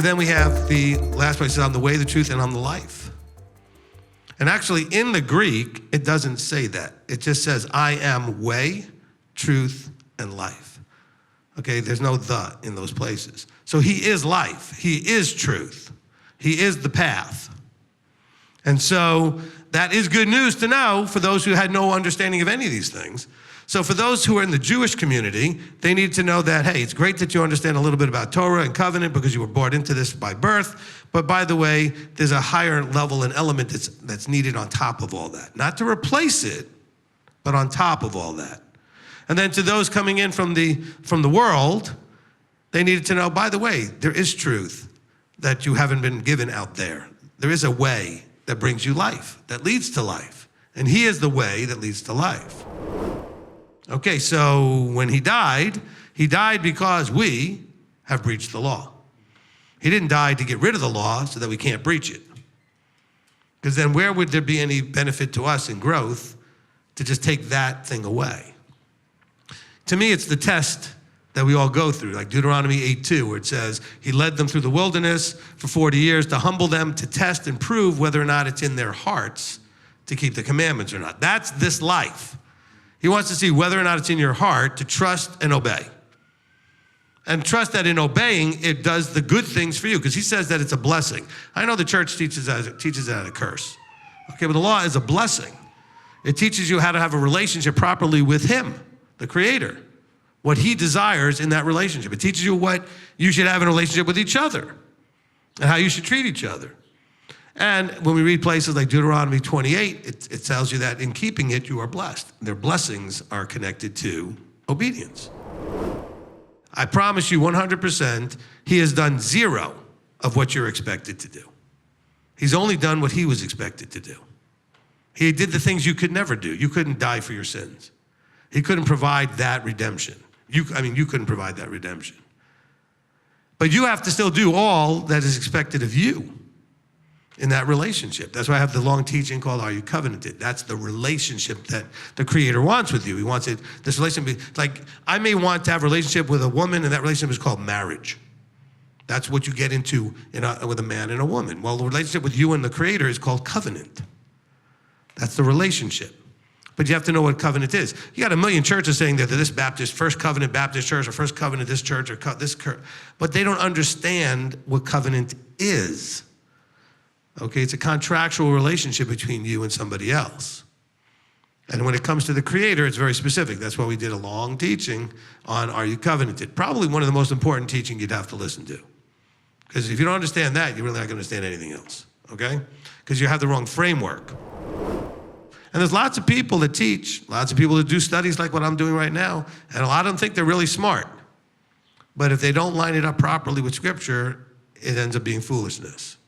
And then we have the last one, it says, I'm the way, the truth, and I'm the life. And actually in the Greek, it doesn't say that. It just says, I am way, truth, and life. Okay, there's no the in those places. So he is life, he is truth, he is the path. And so that is good news to know for those who had no understanding of any of these things. So for those who are in the Jewish community, they need to know that, hey, it's great that you understand a little bit about Torah and covenant because you were brought into this by birth. But by the way, there's a higher level and element that's needed on top of all that. Not to replace it, but on top of all that. And then to those coming in from the world, they needed to know, by the way, there is truth that you haven't been given out there. There is a way that brings you life, that leads to life. And he is the way that leads to life. Okay, so when he died because we have breached the law. He didn't die to get rid of the law so that we can't breach it. Because then where would there be any benefit to us in growth to just take that thing away? To me, it's the test that we all go through, like Deuteronomy 8:2, where it says, he led them through the wilderness for 40 years to humble them, to test and prove whether or not it's in their hearts to keep the commandments or not. That's this life. He wants to see whether or not it's in your heart to trust and obey. And trust that in obeying, it does the good things for you, because he says that it's a blessing. I know the church teaches that as a curse. Okay, but the law is a blessing. It teaches you how to have a relationship properly with him, the Creator, what he desires in that relationship. It teaches you what you should have in a relationship with each other and how you should treat each other. And when we read places like Deuteronomy 28, it tells you that in keeping it, you are blessed. Their blessings are connected to obedience. I promise you 100%, he has done zero of what you're expected to do. He's only done what he was expected to do. He did the things you could never do. You couldn't die for your sins. He couldn't provide that redemption. You couldn't provide that redemption. But you have to still do all that is expected of you in that relationship. That's why I have the long teaching called Are You Covenanted? That's the relationship that the Creator wants with you. He wants this relationship, like I may want to have a relationship with a woman, and that relationship is called marriage. That's what you get into with a man and a woman. Well, the relationship with you and the Creator is called covenant. That's the relationship. But you have to know what covenant is. You got a million churches saying that this Baptist, First Covenant Baptist Church, or First Covenant this church, or this church, but they don't understand what covenant is. Okay, it's a contractual relationship between you and somebody else. And when it comes to the Creator, it's very specific. That's why we did a long teaching on Are You Covenanted? Probably one of the most important teaching you'd have to listen to. Because if you don't understand that, you're really not going to understand anything else, okay? Because you have the wrong framework. And there's lots of people that teach, lots of people that do studies like what I'm doing right now, and a lot of them think they're really smart. But if they don't line it up properly with Scripture, it ends up being foolishness.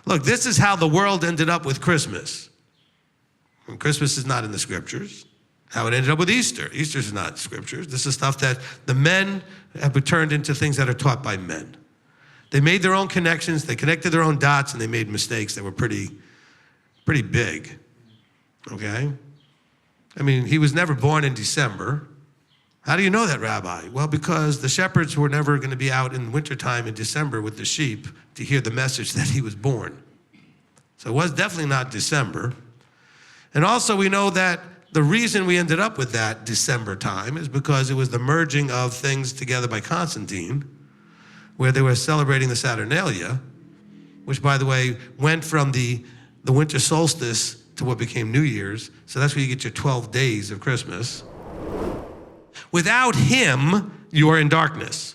Look, this is how the world ended up with Christmas. And Christmas is not in the Scriptures. How it ended up with Easter. Easter is not Scriptures. This is stuff that the men have turned into things that are taught by men. They made their own connections, they connected their own dots, and they made mistakes that were pretty big, okay? I mean, he was never born in December. How do you know that, Rabbi? Well, because the shepherds were never going to be out in wintertime in December with the sheep to hear the message that he was born. So it was definitely not December. And also we know that the reason we ended up with that December time is because it was the merging of things together by Constantine, where they were celebrating the Saturnalia, which, by the way, went from the winter solstice to what became New Year's. So that's where you get your 12 days of Christmas. Without him, you are in darkness.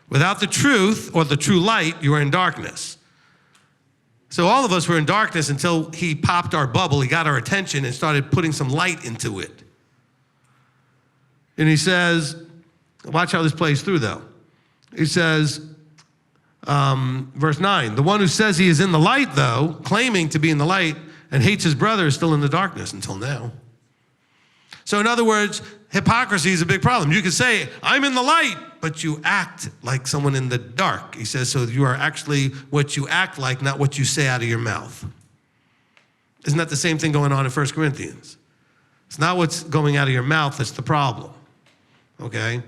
Without the truth or the true light, you are in darkness. So all of us were in darkness until he popped our bubble, he got our attention and started putting some light into it. And he says, watch how this plays through though. He says, verse 9, the one who says he is in the light though, claiming to be in the light and hates his brother is still in the darkness until now. So in other words, hypocrisy is a big problem. You can say, I'm in the light, but you act like someone in the dark. He says, so you are actually what you act like, not what you say out of your mouth. Isn't that the same thing going on in 1 Corinthians? It's not what's going out of your mouth that's the problem, okay?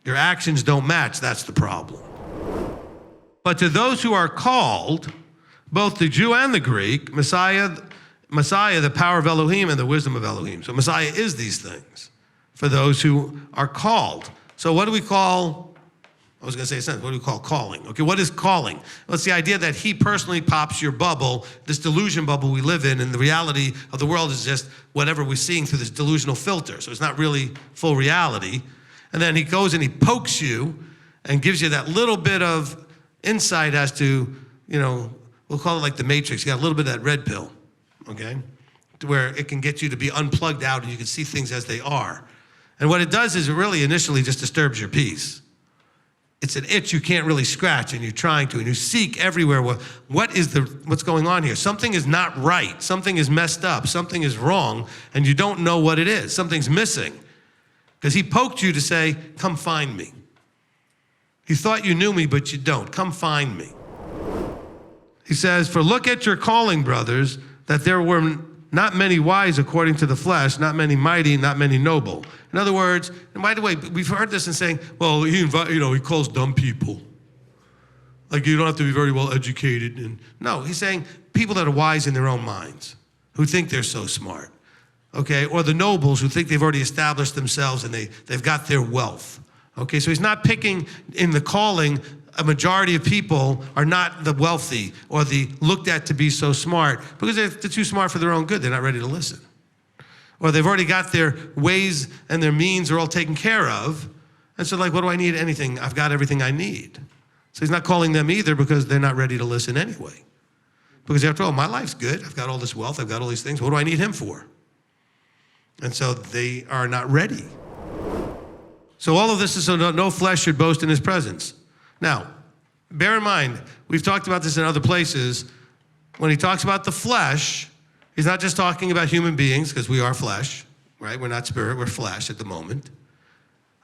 Your actions don't match, that's the problem. But to those who are called, both the Jew and the Greek, Messiah, the power of Elohim and the wisdom of Elohim. So Messiah is these things for those who are called. So what do we call, I was going to say a sentence, what do we call calling? Okay, what is calling? Well, it's the idea that he personally pops your bubble, this delusion bubble we live in, and the reality of the world is just whatever we're seeing through this delusional filter. So it's not really full reality. And then he goes and he pokes you and gives you that little bit of insight as to, we'll call it like the Matrix. You got a little bit of that red pill, okay? To where it can get you to be unplugged out and you can see things as they are. And what it does is it really initially just disturbs your peace. It's an itch you can't really scratch, and you're trying to, and you seek everywhere. What's going on here? Something is not right. Something is messed up. Something is wrong, and you don't know what it is. Something's missing. Because he poked you to say, come find me. You thought you knew me, but you don't. Come find me. He says, for look at your calling, brothers, that there were not many wise according to the flesh, not many mighty, not many noble. In other words, and by the way, we've heard this in saying, well, he calls dumb people. Like you don't have to be very well educated. And no, he's saying people that are wise in their own minds, who think they're so smart. Okay, or the nobles who think they've already established themselves and they've got their wealth. Okay, so he's not picking in the calling, a majority of people are not the wealthy or the looked at to be so smart because they're too smart for their own good. They're not ready to listen. Or they've already got their ways and their means are all taken care of. And so like, what do I need? Anything. I've got everything I need. So he's not calling them either because they're not ready to listen anyway. Because after all, my life's good. I've got all this wealth. I've got all these things. What do I need him for? And so they are not ready. So all of this is so no flesh should boast in his presence. Now, bear in mind, we've talked about this in other places. When he talks about the flesh, he's not just talking about human beings, because we are flesh, right? We're not spirit, we're flesh at the moment.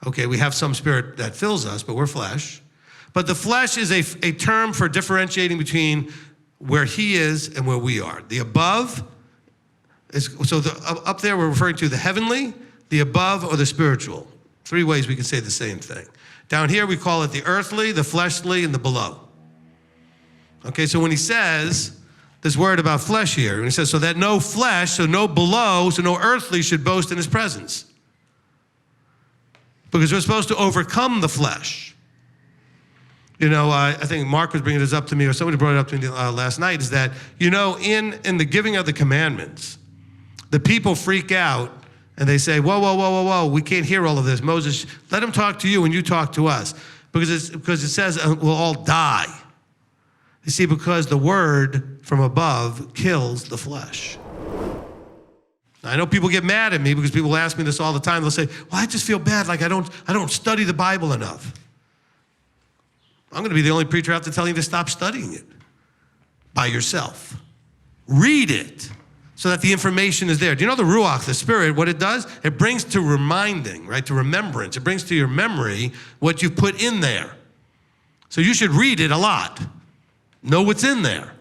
Okay, we have some spirit that fills us, but we're flesh. But the flesh is a term for differentiating between where he is and where we are. The above is, up there we're referring to the heavenly, the above, or the spiritual. 3 ways we can say the same thing. Down here we call it the earthly, the fleshly, and the below. Okay, so when he says this word about flesh here, and he says, so that no flesh, so no below, so no earthly should boast in his presence. Because we're supposed to overcome the flesh. I think Mark was bringing this up to me, or somebody brought it up to me last night, is that, in the giving of the commandments, the people freak out and they say, whoa, we can't hear all of this. Moses, let him talk to you and you talk to us. Because it says we'll all die. You see, because the word from above kills the flesh. Now, I know people get mad at me because people ask me this all the time. They'll say, well, I just feel bad, like I don't study the Bible enough. I'm going to be the only preacher out there telling you to stop studying it by yourself. Read it so that the information is there. Do you know the Ruach, the Spirit, what it does? It brings to reminding, right, to remembrance. It brings to your memory what you've put in there. So you should read it a lot. Know what's in there.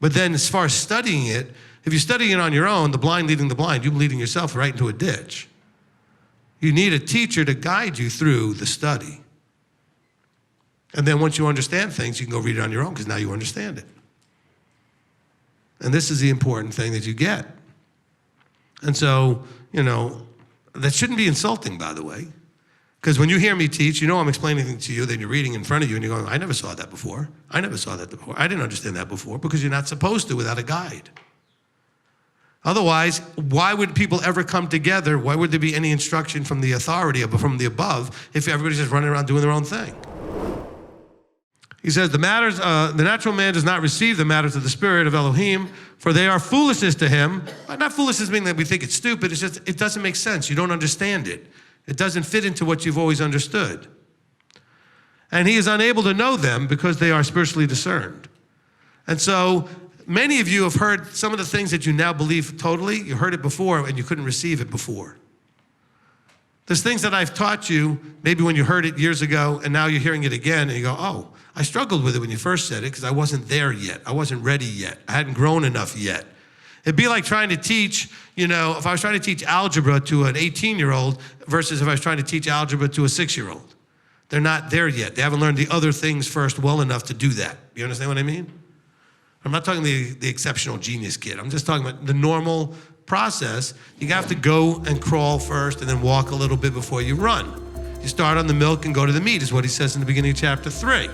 But then as far as studying it, if you're studying it on your own, the blind leading the blind, you're leading yourself right into a ditch. You need a teacher to guide you through the study. And then once you understand things, you can go read it on your own because now you understand it. And this is the important thing that you get. And so, that shouldn't be insulting, by the way. Because when you hear me teach, I'm explaining things to you, then you're reading in front of you and you're going, I never saw that before. I never saw that before. I didn't understand that before, because you're not supposed to without a guide. Otherwise, why would people ever come together? Why would there be any instruction from the authority, from the above, if everybody's just running around doing their own thing? He says, the natural man does not receive the matters of the Spirit of Elohim, for they are foolishness to him. Not foolishness meaning that we think it's stupid. It's just, it doesn't make sense. You don't understand it. It doesn't fit into what you've always understood. And he is unable to know them because they are spiritually discerned. And so many of you have heard some of the things that you now believe totally. You heard it before and you couldn't receive it before. There's things that I've taught you, maybe when you heard it years ago, and now you're hearing it again, and you go, oh, I struggled with it when you first said it because I wasn't there yet. I wasn't ready yet. I hadn't grown enough yet. It'd be like trying to teach, if I was trying to teach algebra to an 18-year-old versus if I was trying to teach algebra to a 6-year-old. They're not there yet. They haven't learned the other things first well enough to do that. You understand what I mean? I'm not talking the exceptional genius kid. I'm just talking about the normal process. You have to go and crawl first and then walk a little bit before you run. You start on the milk and go to the meat is what he says in the beginning of chapter 3.